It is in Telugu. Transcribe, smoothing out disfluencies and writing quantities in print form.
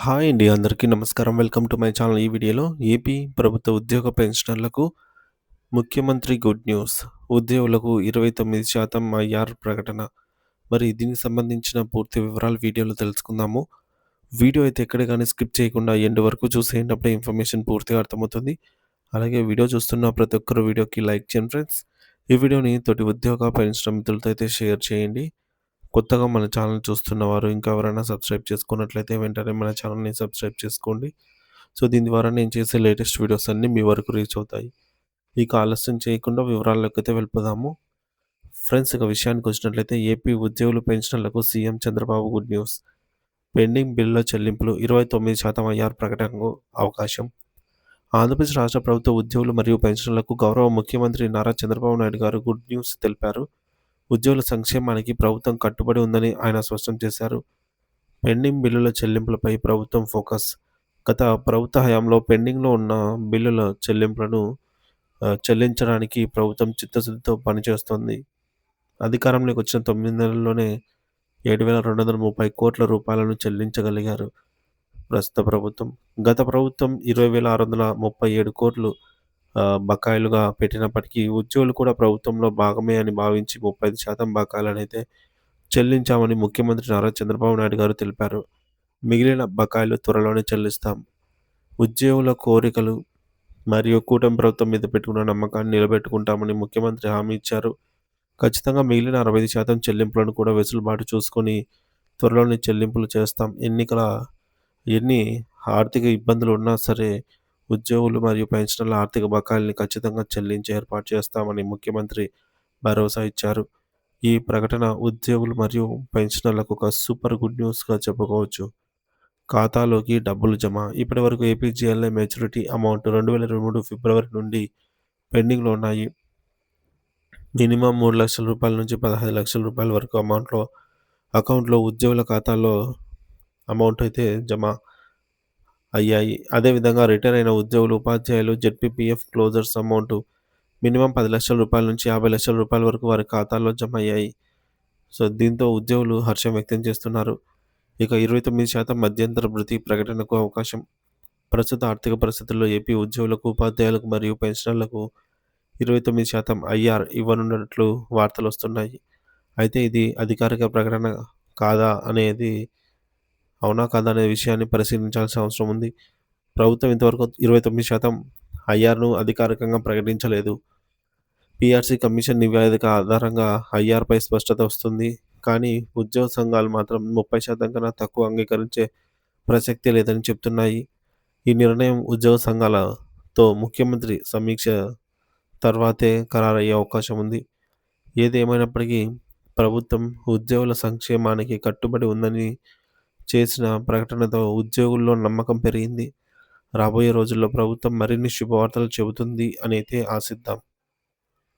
హాయ్ అండి. అందరికీ నమస్కారం. Welcome to my channel. ఈ వీడియోలో ఏపీ ప్రభుత్వ ఉద్యోగ పెన్షనర్లకు ముఖ్యమంత్రి గుడ్ న్యూస్. ఉద్యోగులకు 29% ఐఆర్ ప్రకటన. మరి దీనికి సంబంధించిన పూర్తి వివరాలు వీడియోలో తెలుసుకుందాము. వీడియో అయితే ఎక్కడ గాని స్కిప్ చేయకుండా ఎండ్ వరకు చూసేయండి. అప్పుడే ఇన్ఫర్మేషన్ పూర్తిగా అర్థమవుతుంది. అలాగే వీడియో చూస్తున్న ప్రతి ఒక్కరు వీడియోకి లైక్ చేయండి ఫ్రెండ్స్. ఈ వీడియోని తోటి ఉద్యోగ పెన్షనర్ మిత్రులతో అయితే షేర్ చేయండి. కొత్తగా మన ఛానల్ చూస్తున్నవారు ఇంకా ఎవరైనా సబ్స్క్రైబ్ చేసుకున్నట్లయితే వెంటనే మన ఛానల్‌ని సబ్స్క్రైబ్ చేసుకోండి. సో, దీని ద్వారా నేను చేసే లేటెస్ట్ వీడియోస్ అన్నీ మీ వరకు రీచ్ అవుతాయి. ఇక ఆలస్యం చేయకుండా వివరాల్లోకైతే వెళ్ళిపోదాము. ఫ్రెండ్స్, ఇక విషయానికొచ్చినట్లయితే ఏపీ ఉద్యోగులు పెన్షనర్లకు CM Chandrababu good news. Pending బిల్లుల చెల్లింపులు 29% ఐఆర్ ప్రకటనకు అవకాశం. ఆంధ్రప్రదేశ్ రాష్ట్ర ప్రభుత్వ ఉద్యోగులు మరియు పెన్షనర్లకు గౌరవ ముఖ్యమంత్రి నారా చంద్రబాబు నాయుడు గారు గుడ్ న్యూస్ తెలిపారు. ఉద్యోగుల సంక్షేమానికి ప్రభుత్వం కట్టుబడి ఉందని ఆయన స్పష్టం చేశారు. పెండింగ్ బిల్లుల చెల్లింపులపై ప్రభుత్వం ఫోకస్. గత ప్రభుత్వ హయాంలో పెండింగ్‌లో ఉన్న బిల్లుల చెల్లింపులను చెల్లించడానికి ప్రభుత్వం చిత్తశుద్ధితో పనిచేస్తోంది. అధికారంలోకి వచ్చిన 9 నెలల్లోనే 7,230 రూపాయలను చెల్లించగలిగారు ప్రస్తుత ప్రభుత్వం. గత ప్రభుత్వం 20,637 బకాయిలుగా పెట్టినప్పటికీ ఉద్యోగులు కూడా ప్రభుత్వంలో భాగమే అని భావించి 35% బకాయిలనైతే చెల్లించామని ముఖ్యమంత్రి నారా చంద్రబాబు నాయుడు గారు తెలిపారు. మిగిలిన బకాయిలు త్వరలోనే చెల్లిస్తాం. ఉద్యోగుల కోరికలు మరియు కూటమి ప్రభుత్వం మీద పెట్టుకున్న నమ్మకాన్ని నిలబెట్టుకుంటామని ముఖ్యమంత్రి హామీ ఇచ్చారు. ఖచ్చితంగా మిగిలిన 65% చెల్లింపులను కూడా వెసులుబాటు చూసుకొని త్వరలోనే చెల్లింపులు చేస్తాం. ఎన్ని ఆర్థిక ఇబ్బందులు ఉన్నా సరే ఉద్యోగులు మరియు పెన్షనర్ల ఆర్థిక బకాయిల్ని ఖచ్చితంగా చెల్లించి ఏర్పాటు చేస్తామని ముఖ్యమంత్రి భరోసా ఇచ్చారు. ఈ ప్రకటన ఉద్యోగులు మరియు పెన్షనర్లకు ఒక సూపర్ గుడ్ న్యూస్‌గా చెప్పుకోవచ్చు. ఖాతాలోకి డబ్బులు జమ. ఇప్పటివరకు ఏపీజీఎల్ఐ మెచ్యూరిటీ అమౌంట్ 2023 ఫిబ్రవరి నుండి పెండింగ్‌లో ఉన్నాయి. మినిమమ్ రూ. 3,00,000 నుంచి రూ. 15,00,000 వరకు అకౌంట్‌లో ఉద్యోగుల ఖాతాల్లో అమౌంట్ అయితే జమ అయ్యాయి. అదేవిధంగా రిటైర్ అయిన ఉద్యోగులు, ఉపాధ్యాయులు జెడ్పీపీఎఫ్ క్లోజర్స్ అమౌంట్ మినిమమ్ రూ. 10,00,000 నుంచి రూ. 50,00,000 వరకు వారి ఖాతాల్లో జమ అయ్యాయి. సో, దీంతో ఉద్యోగులు హర్షం వ్యక్తం చేస్తున్నారు. ఇక 29% మధ్యంతర భృతి ప్రకటనకు అవకాశం. ప్రస్తుత ఆర్థిక పరిస్థితుల్లో ఏపీ ఉద్యోగులకు, ఉపాధ్యాయులకు మరియు పెన్షనర్లకు 29% ఐఆర్ ఇవ్వనున్నట్లు వార్తలొస్తున్నాయి. అయితే ఇది అధికారిక ప్రకటన కాదా అనేది అవునా కాదా అనే విషయాన్ని పరిశీలించాల్సిన అవసరం ఉంది. ప్రభుత్వం ఇంతవరకు 29% ఐఆర్‌ను అధికారికంగా ప్రకటించలేదు. పీఆర్సీ కమిషన్ నివేదిక ఆధారంగా ఐఆర్‌పై స్పష్టత వస్తుంది. కానీ ఉద్యోగ సంఘాలు మాత్రం 30% కన్నా తక్కువ అంగీకరించే ప్రసక్తే లేదని చెప్తున్నాయి. ఈ నిర్ణయం ఉద్యోగ సంఘాలతో ముఖ్యమంత్రి సమీక్ష తర్వాతే ఖరారయ్యే అవకాశం ఉంది. ఏది ఏమైనప్పటికీ ప్రభుత్వం ఉద్యోగుల సంక్షేమానికి కట్టుబడి ఉందని చేసిన ప్రకటనతో ఉద్యోగుల్లో నమ్మకం పెరిగింది. రాబోయే రోజుల్లో ప్రభుత్వం మరిన్ని శుభవార్తలు చెబుతుంది అనైతే ఆశిద్దాం.